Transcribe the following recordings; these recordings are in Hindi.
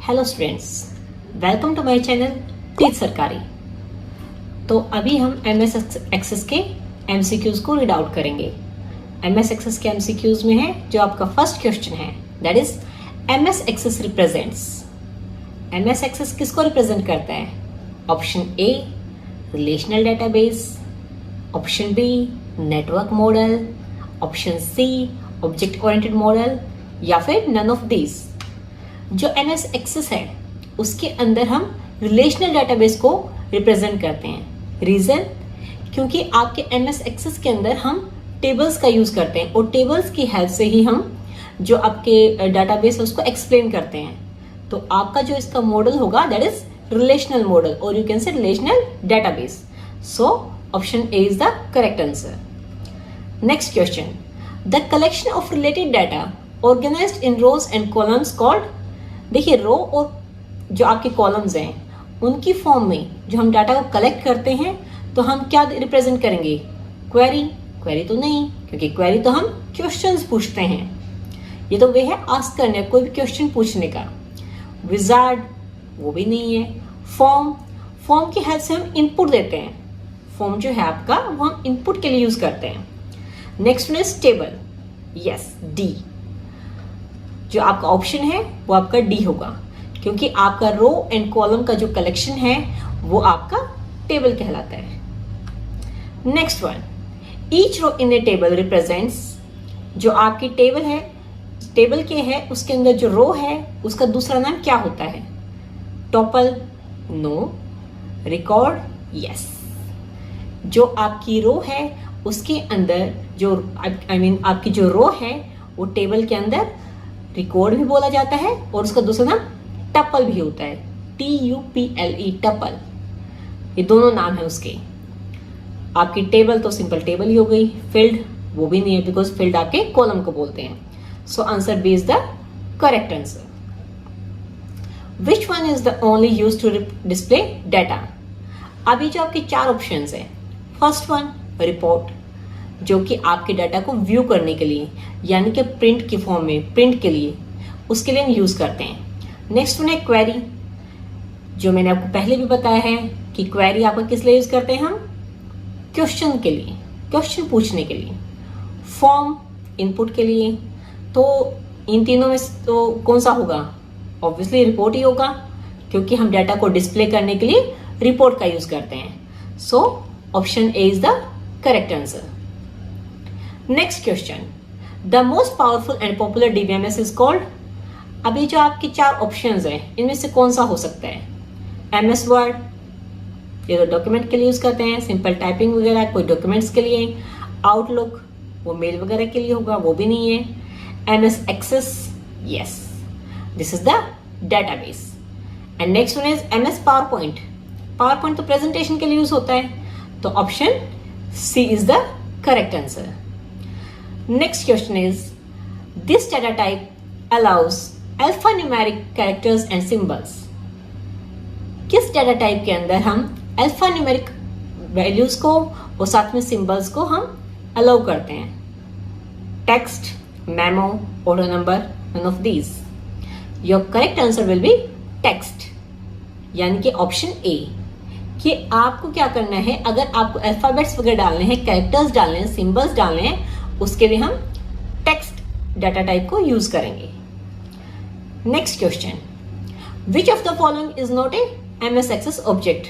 Hello students, welcome to my channel teach Sarkari. तो अभी हम एमएस एक्सेस के एमसीक्यूज को रीड आउट करेंगे। एमएस एक्सेस के एमसीक्यूज में है जो आपका फर्स्ट क्वेश्चन है, that is MS access represents. MS access किसको रिप्रेजेंट करता है? Option A relational database, option B network model, option C object oriented model, या फिर नन ऑफ दीज। जो एमएस एक्सेस है उसके अंदर हम रिलेशनल डेटाबेस को रिप्रेजेंट करते हैं। रीजन, क्योंकि आपके एमएस एक्सेस के अंदर हम टेबल्स का यूज करते हैं और टेबल्स की हेल्प से ही हम जो आपके डेटाबेस है उसको एक्सप्लेन करते हैं। तो आपका जो इसका मॉडल होगा दैट इज रिलेशनल मॉडल और you can say relational database. So option A is the correct answer. Next question, the collection of related data organized in rows and columns called. देखिए, रो और जो आपके कॉलम्स हैं उनकी फॉर्म में जो हम डाटा को कलेक्ट करते हैं तो हम क्या रिप्रेजेंट करेंगे? क्वेरी। क्वेरी तो नहीं, क्योंकि क्वेरी तो हम क्वेश्चंस पूछते हैं। ये तो वे है आस्क करने, कोई भी क्वेश्चन पूछने का। विजार्ड, वो भी नहीं है। फॉर्म, फॉर्म की हेल्प से हम इनपुट देते हैं। फॉर्म जो है आपका वो हम इनपुट के लिए यूज करते हैं। Next one is table, yes D. जो आपका ऑप्शन है वो आपका डी होगा, क्योंकि आपका रो एंड कॉलम का जो कलेक्शन है वो आपका टेबल कहलाता है। Next one, each row in a table represents. जो आपकी टेबल है, टेबल के है उसके अंदर जो रो है उसका दूसरा नाम क्या होता है? Tuple, no. Record, yes. जो आपकी रो है उसके अंदर जो आपकी जो रो है वो टेबल के अंदर रिकॉर्ड भी बोला जाता है और उसका दूसरा नाम टपल भी होता है, TUPLE, टपल। ये दोनों नाम है उसके। आपकी टेबल तो सिंपल टेबल ही हो गई। फील्ड, वो भी नहीं है बिकॉज फील्ड आपके कॉलम को बोलते हैं। So answer B is the correct answer. Which one is the only use to display data? अभी जो आपके चार ऑप्शन है, फर्स्ट वन रिपोर्ट, जो कि आपके डाटा को व्यू करने के लिए यानी कि प्रिंट की फॉर्म में प्रिंट के लिए उसके लिए हम यूज करते हैं। नेक्स्ट वन है क्वेरी, जो मैंने आपको पहले भी बताया है कि क्वेरी आपका किस लिए यूज करते हैं हम? क्वेश्चन के लिए, क्वेश्चन पूछने के लिए। फॉर्म, इनपुट के लिए। तो इन तीनों में तो कौन सा होगा? ऑब्वियसली रिपोर्ट ही होगा, क्योंकि हम डाटा को डिस्प्ले करने के लिए रिपोर्ट का यूज करते हैं। सो option A is the correct answer. Next question, the most powerful and popular DBMS is called. अभी जो आपके चार ऑप्शंस हैं इनमें से कौन सा हो सकता है? MS वर्ड, ये तो डॉक्यूमेंट के लिए यूज करते हैं, सिंपल टाइपिंग वगैरह कोई डॉक्यूमेंट्स के लिए। आउटलुक, वो मेल वगैरह के लिए होगा, वो भी नहीं है। MS access, yes, this is the database. And next one is MS PowerPoint. PowerPoint तो प्रेजेंटेशन के लिए यूज होता है, तो option C is the correct answer. Next question is, this data type allows alphanumeric characters and symbols. किस डाटा टाइप के अंदर हम alphanumeric वैल्यूज को और साथ में सिंबल्स को हम अलाउ करते हैं? Text, memo, audio number, none of these. Your correct answer will be text, यानी कि ऑप्शन ए। कि आपको क्या करना है, अगर आपको अल्फाबेट्स वगैरह डालने हैं, कैरेक्टर्स डालने हैं, सिंबल्स डालने हैं, उसके लिए हम टेक्स्ट डाटा टाइप को यूज करेंगे। Next question, which of the following is not a MS access object?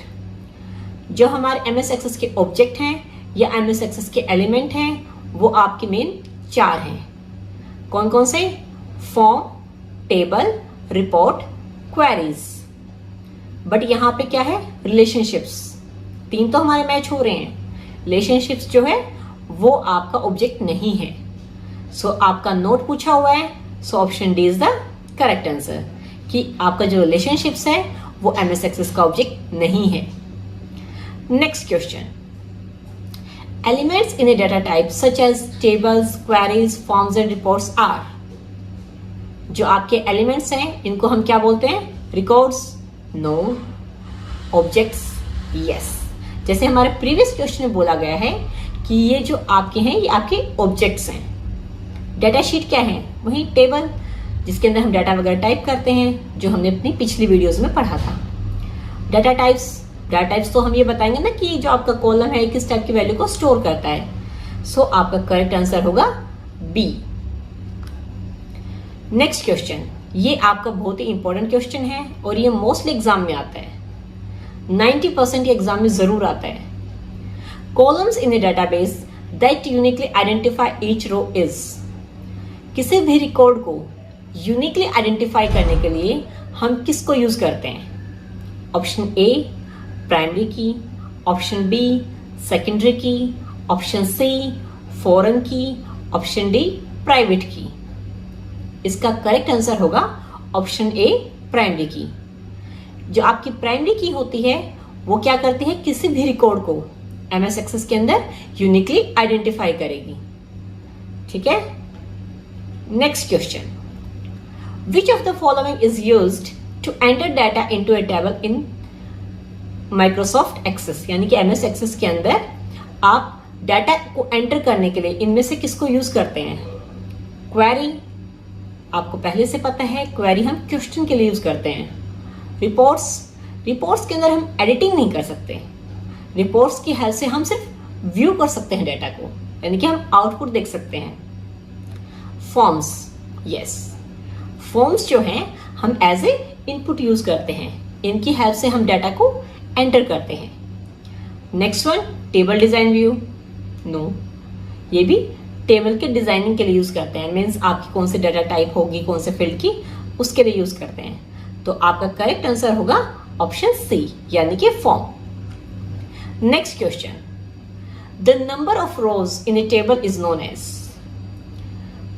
जो हमारे MS एक्सेस के ऑब्जेक्ट हैं या MS एक्सेस के एलिमेंट हैं वो आपके मेन चार हैं। कौन कौन से? Form, table, report, queries. But यहां पे क्या है? रिलेशनशिप्स। तीन तो हमारे मैच हो रहे हैं। रिलेशनशिप्स जो है वो आपका ऑब्जेक्ट नहीं है। सो आपका नोट पूछा हुआ है, so option D is the correct answer, कि आपका जो रिलेशनशिप्स है वो MS एक्सेस का ऑब्जेक्ट नहीं है। Next question, elements in a data type such as tables, queries, forms and reports are. जो आपके एलिमेंट्स हैं इनको हम क्या बोलते हैं? Records, no. Objects, yes. जैसे हमारे प्रीवियस क्वेश्चन में बोला गया है कि ये जो आपके हैं ये आपके ऑब्जेक्ट्स हैं। डाटा शीट क्या है? वही टेबल। जिसके अंदर हम डाटा वगैरह टाइप करते हैं, जो हमने अपनी पिछली वीडियोस में पढ़ा था। डाटा टाइप्स तो हम ये बताएंगे ना कि जो आपका कॉलम है किस टाइप की वैल्यू को स्टोर करता है। सो आपका करेक्ट आंसर होगा बी। नेक्स्ट क्वेश्चन, ये आपका बहुत ही इंपॉर्टेंट क्वेश्चन है और ये मोस्टली एग्जाम में आता है, 90% ये एग्जाम में जरूर आता है। Columns in a database that uniquely identify each row is. किसी भी रिकॉर्ड को यूनिकली आइडेंटिफाई करने के लिए हम किसको यूज करते हैं? ऑप्शन ए प्राइमरी की, ऑप्शन बी सेकेंडरी की, ऑप्शन सी फॉरेन की, ऑप्शन डी प्राइवेट की। इसका करेक्ट आंसर होगा ऑप्शन ए प्राइमरी की। जो आपकी प्राइमरी की होती है वो क्या करती है, किसी भी रिकॉर्ड को एमएस एक्सेस के अंदर यूनिकली आइडेंटिफाई करेगी। ठीक है। Next question, which of the following is used to enter data into a table in Microsoft access. यानी कि एमएस एक्सेस के अंदर आप डाटा को एंटर करने के लिए इनमें से किसको यूज करते हैं? क्वेरी, आपको पहले से पता है क्वेरी हम क्वेश्चन के लिए यूज करते हैं। रिपोर्ट्स के अंदर हम एडिटिंग नहीं कर सकते, रिपोर्ट्स की हेल्प से हम सिर्फ व्यू कर सकते हैं डाटा को, यानी कि हम आउटपुट देख सकते हैं। फॉर्म्स, यस, फॉर्म्स जो हैं हम एज ए इनपुट यूज करते हैं, इनकी हेल्प से हम डाटा को एंटर करते हैं। Next one, table design view, no, ये भी टेबल के डिजाइनिंग के लिए यूज करते हैं, मीन्स आपकी कौन सी डाटा टाइप होगी, कौन से फील्ड की, उसके लिए यूज करते हैं। तो आपका करेक्ट आंसर होगा ऑप्शन सी, यानी कि form. Next question, the number of rows in a table is known as.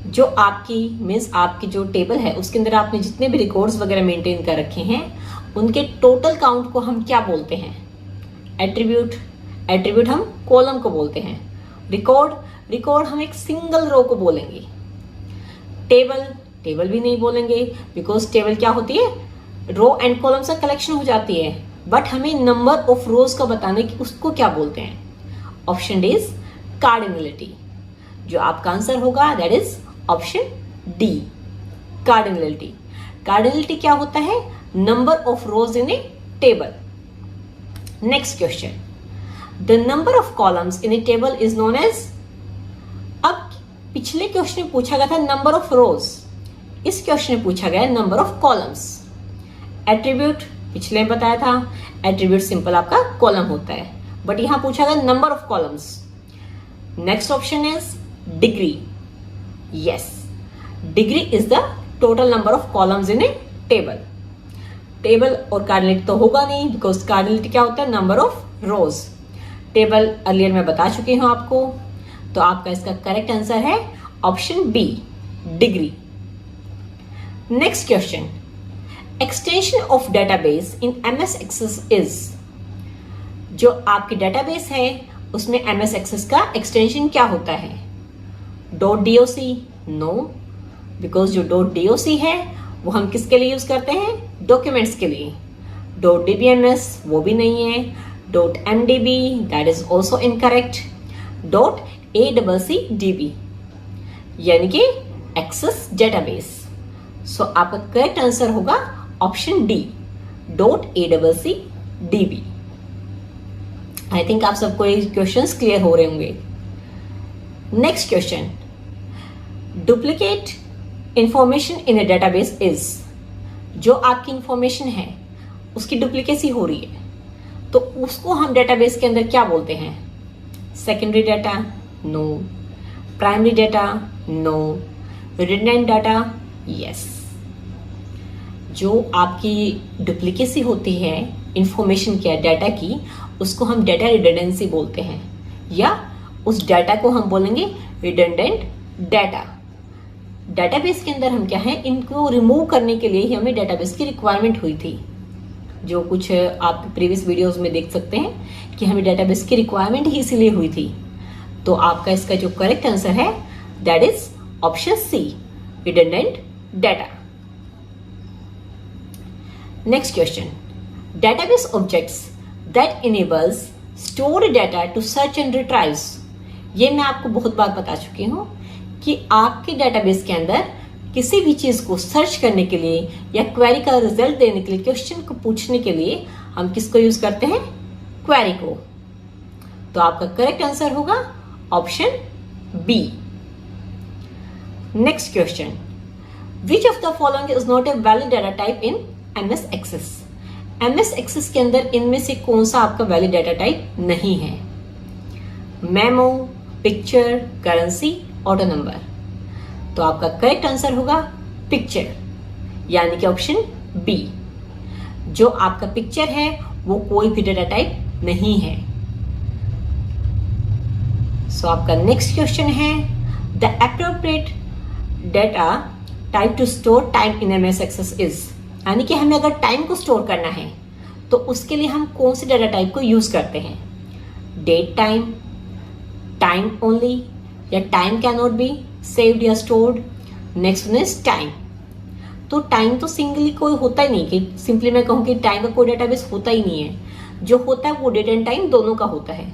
जो आपकी मीन्स आपकी जो टेबल है उसके अंदर आपने जितने भी रिकॉर्ड्स वगैरह मेंटेन कर रखे हैं उनके टोटल काउंट को हम क्या बोलते हैं? एट्रीब्यूट हम कॉलम को बोलते हैं। रिकॉर्ड हम एक सिंगल रो को बोलेंगे। टेबल भी नहीं बोलेंगे, बिकॉज टेबल क्या होती है, रो एंड कॉलम से कलेक्शन हो जाती है। बट हमें नंबर ऑफ रोज का बताने की उसको क्या बोलते हैं? Option D is cardinality. जो आपका आंसर होगा that is option D, cardinality. Cardinality क्या होता है? Number of rows in a table. Next question, the number of columns in a table is known as. अब पिछले क्वेश्चन में पूछा गया था नंबर ऑफ रोज, इस क्वेश्चन में पूछा गया नंबर ऑफ कॉलम्स। एट्रीब्यूट पिछले में बताया था, एट्रीब्यूट सिंपल आपका कॉलम होता है, बट यहां पूछा गया number of columns. Next option is degree, yes, degree is the total number of columns in a table और कार्डिनलिटी तो होगा नहीं, बिकॉज कार्डिनलिटी क्या होता है? Number of rows. Table earlier में बता चुकी हूं आपको, तो आपका इसका करेक्ट आंसर है option B, degree. Next question, extension of database in MS access is. जो आपकी डेटाबेस है उसमें एमएस एक्सेस का एक्सटेंशन क्या होता है? .doc, नो, बिकॉज जो .doc है वो हम किसके लिए यूज करते हैं? डॉक्यूमेंट्स के लिए। .dbms वो भी नहीं है। .mdb that is also incorrect. .accdb यानी कि एक्सेस डेटाबेस। सो आपका करेक्ट आंसर होगा option D, .accdb। I think आप सबको ये क्वेश्चंस क्लियर हो रहे होंगे। Next question, duplicate information in a database is. जो आपकी इंफॉर्मेशन है उसकी डुप्लीकेसी हो रही है तो उसको हम डेटाबेस के अंदर क्या बोलते हैं? Secondary data, no, primary data, no, redundant data, yes. जो आपकी डुप्लीकेसी होती है इंफॉर्मेशन के डाटा की, उसको हम डाटा रिडंडेंसी बोलते हैं, या उस डाटा को हम बोलेंगे रिडंडेंट डाटा। डेटाबेस के अंदर हम क्या है, इनको रिमूव करने के लिए ही हमें डेटाबेस की रिक्वायरमेंट हुई थी। जो कुछ आप प्रीवियस वीडियोस में देख सकते हैं कि हमें डेटाबेस की रिक्वायरमेंट ही इसीलिए हुई थी। तो आपका इसका जो करेक्ट आंसर है that is option C, redundant data. Next question, database objects that enables stored data to search and retrieves. ये मैं आपको बहुत बार बता चुकी हूं कि आपके डेटाबेस के अंदर किसी भी चीज को सर्च करने के लिए या क्वेरी का रिजल्ट देने के लिए, क्वेश्चन को पूछने के लिए हम किसको यूज करते हैं? क्वेरी को। तो आपका करेक्ट आंसर होगा option B. Next question, which of the following is not a valid data type in MS access? MS access के अंदर इनमें से कौन सा आपका वैलिड डाटा टाइप नहीं है? Memo, picture, currency, auto number. तो आपका करेक्ट आंसर होगा पिक्चर, यानी कि ऑप्शन बी। जो आपका पिक्चर है वो कोई भी डाटा टाइप नहीं है। सो आपका नेक्स्ट क्वेश्चन है, the appropriate data type to store time in MS access is, यानी कि हमें अगर टाइम को स्टोर करना है तो उसके लिए हम कौन से डाटा टाइप को यूज करते हैं? डेट टाइम, टाइम ओनली, या time can not be saved या stored. Next one is time. तो टाइम तो सिंगली कोई होता ही नहीं, कि सिंपली मैं कहूँ कि टाइम का कोई डेटाबेस होता ही नहीं है। जो होता है वो डेट एंड टाइम दोनों का होता है।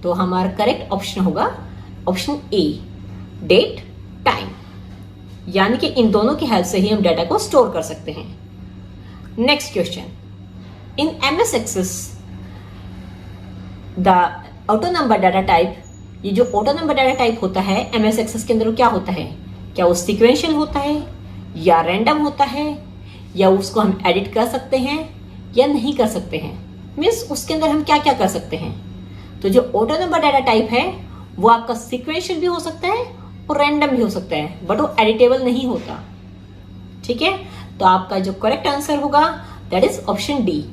तो हमारा करेक्ट ऑप्शन होगा ऑप्शन ए, डेट टाइम, यानी कि इन दोनों की हेल्प से ही हम डाटा को स्टोर कर सकते हैं। Next question, in MS access the auto number data type, ये जो ऑटो नंबर डाटा टाइप होता है MS एक्सेस के अंदर वो क्या होता है? क्या वो सीक्वेंशियल होता है या रैंडम होता है, या उसको हम एडिट कर सकते हैं या नहीं कर सकते हैं? मीन्स उसके अंदर हम क्या क्या कर सकते हैं? तो जो ऑटो नंबर डाटा टाइप है वो आपका सीक्वेंशियल भी हो सकता है और रैंडम भी हो सकता है, बट वो एडिटेबल नहीं होता। ठीक है, तो आपका जो करेक्ट आंसर होगा दैट इज ऑप्शन डी,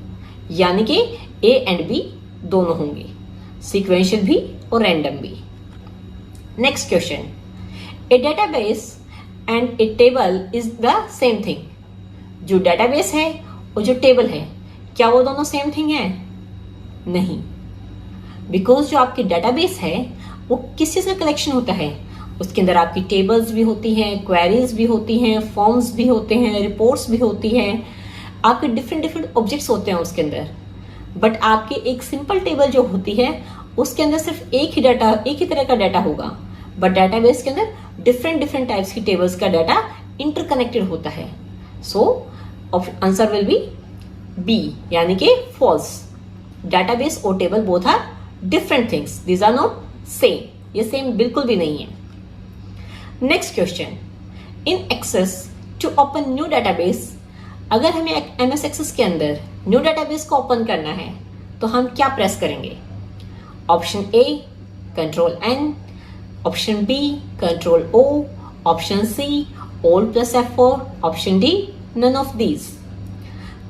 यानी कि A एंड B दोनों होंगे, सीक्वेंशियल भी और रैंडम भी। Next question, A database and A table is the same thing. जो डेटाबेस है और जो टेबल है, क्या वो दोनों सेम थिंग है? नहीं, बिकॉज जो आपकी डेटाबेस है वो किस चीज का कलेक्शन होता है? उसके अंदर आपकी टेबल्स भी होती हैं, क्वेरीज भी होती हैं, फॉर्म्स भी होते हैं, रिपोर्ट्स भी होती हैं, आपके डिफरेंट डिफरेंट ऑब्जेक्ट्स होते हैं उसके अंदर। बट आपकी एक सिंपल टेबल जो होती है उसके अंदर सिर्फ एक ही तरह का डाटा होगा, बट डाटाबेस के अंदर डिफरेंट डिफरेंट टाइप्स की टेबल्स का डाटा इंटरकनेक्टेड होता है। So answer will be B, यानी कि फॉल्स। डाटाबेस और table both are different things, these are not same. ये सेम बिल्कुल भी नहीं है। Next question, in access to open new database, अगर हमें MS एक्सेस के अंदर न्यू डाटाबेस को ओपन करना है तो हम क्या प्रेस करेंगे? Option A control N, option B control O, option C Alt+F4, option D none of these.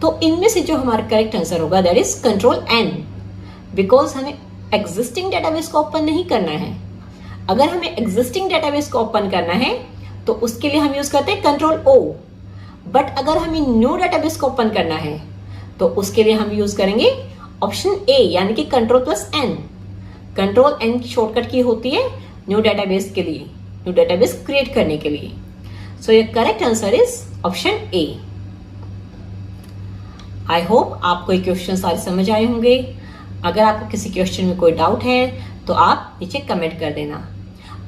तो इनमें से जो हमारा करेक्ट आंसर होगा that is control N, because हमें एग्जिस्टिंग डेटाबेस को ओपन नहीं करना है। अगर हमें एग्जिस्टिंग डेटाबेस को ओपन करना है तो उसके लिए हम यूज करते हैं कंट्रोल O, बट अगर हमें न्यू डेटाबेस को ओपन करना है तो उसके लिए हम यूज करेंगे ऑप्शन ए, यानी कि कंट्रोल+N। कंट्रोल N की शॉर्टकट की होती है न्यू डेटाबेस के लिए, न्यू डेटाबेस क्रिएट करने के लिए। सो ये correct answer is option A. I hope आपको ये क्वेश्चन सारे समझ आए होंगे। अगर आपको किसी क्वेश्चन में कोई डाउट है तो आप नीचे कमेंट कर देना,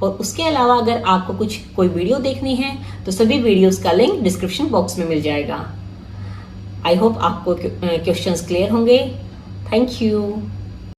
और उसके अलावा अगर आपको कोई वीडियो देखनी है तो सभी वीडियोस का लिंक डिस्क्रिप्शन बॉक्स में मिल जाएगा। आई होप आपको क्वेश्चंस क्लियर होंगे। Thank you.